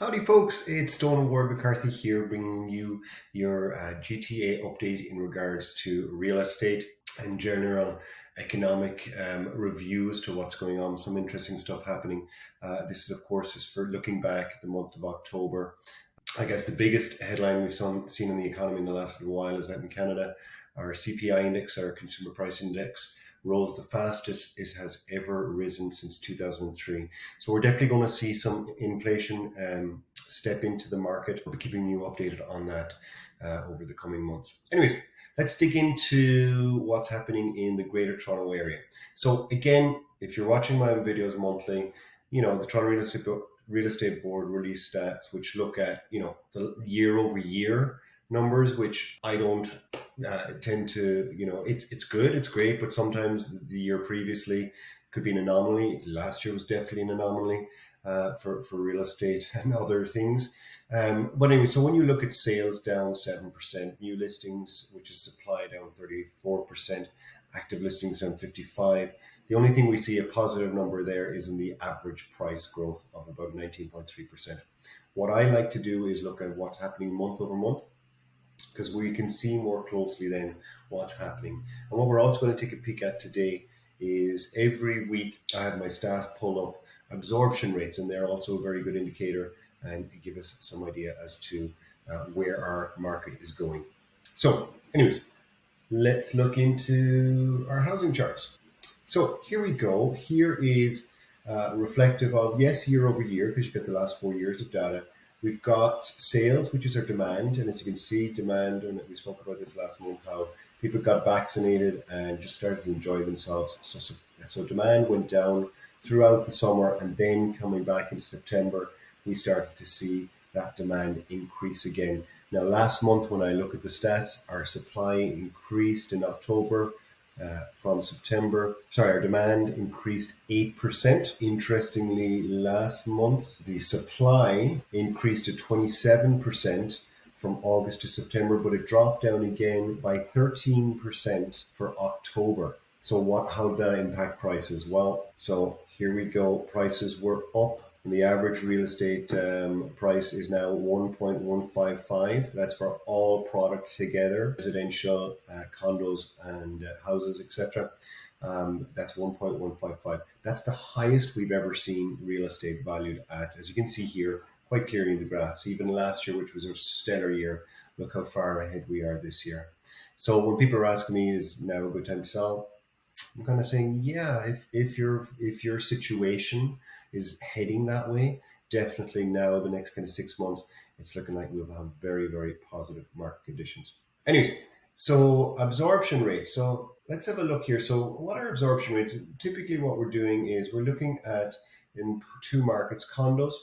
Howdy folks, it's Donald Ward McCarthy here bringing you your GTA update in regards to real estate and general economic reviews to what's going on. Some interesting stuff happening. This is of course is for looking back at the month of October. I guess the biggest headline we've seen in the economy in the last little while is that in Canada, our CPI index, our consumer price index, rose the fastest it has ever risen since 2003. So we're definitely going to see some inflation step into the market. We'll be keeping you updated on that over the coming months. Anyways, let's dig into what's happening in the Greater Toronto area. So again, if you're watching my videos monthly, you know, the Toronto Real Estate Board release stats, which look at, you know, the year over year numbers, which I don't tend to, you know, it's good, it's great, but sometimes the year previously could be an anomaly. Last year was definitely an anomaly for real estate and other things. But anyway, so when you look at sales down 7%, new listings, which is supply, down 34%, active listings down 55%. The only thing we see a positive number there is in the average price growth of about 19.3%. What I like to do is look at what's happening month over month, because we can see more closely then what's happening. And what we're also going to take a peek at today is every week I have my staff pull up absorption rates, and they're also a very good indicator and give us some idea as to where our market is going. So anyways, let's look into our housing charts. So here we go. Here is reflective of, yes, year over year, because you've got the last 4 years of data. We've got sales, which is our demand. And as you can see, demand, and we spoke about this last month, how people got vaccinated and just started to enjoy themselves. So demand went down throughout the summer, and then coming back into September, we started to see that demand increase again. Now, last month, when I look at the stats, our supply increased in October from September. Our demand increased 8%. Interestingly, last month, the supply increased to 27% from August to September, but it dropped down again by 13% for October. So how did that impact prices? Well, so here we go. Prices were up. The average real estate price is now 1.155. That's for all products together, residential, condos and houses, etc. That's 1.155. That's the highest we've ever seen real estate valued at. As you can see here, quite clearly in the graphs, even last year, which was a stellar year, look how far ahead we are this year. So when people are asking me, is now a good time to sell? I'm kind of saying, yeah, if your situation is heading that way, definitely now the next kind of 6 months, it's looking like we'll have very, very positive market conditions. Anyways, so absorption rates. So let's have a look here. So what are absorption rates? Typically what we're doing is we're looking at, in two markets, condos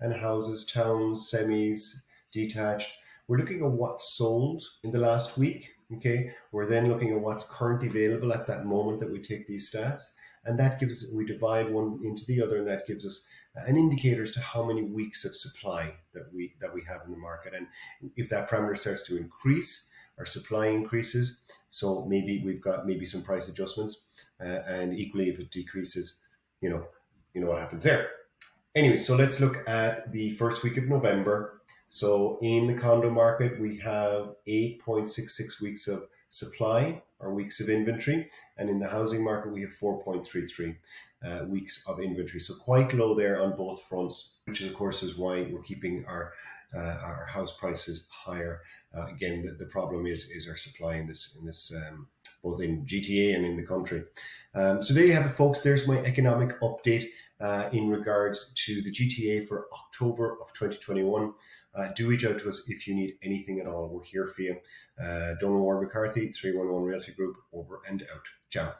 and houses, towns, semis, detached. We're looking at what sold in the last week. Okay, we're then looking at what's currently available at that moment that we take these stats, and that gives, we divide one into the other, and that gives us an indicator as to how many weeks of supply that we have in the market. And if that parameter starts to increase, our supply increases, so maybe we've got some price adjustments, and equally if it decreases, you know what happens there. Anyway, so let's look at the first week of November. So in the condo market, we have 8.66 weeks of supply, or weeks of inventory. And in the housing market, we have 4.33 weeks of inventory. So quite low there on both fronts, which of course is why we're keeping our house prices higher. Again, the problem is our supply in this both in GTA and in the country. So there you have it, folks. There's my economic update in regards to the GTA for October of 2021. Do reach out to us if you need anything at all. We're here for you. Donald Ward McCarthy, 311 Realty Group, over and out. Ciao.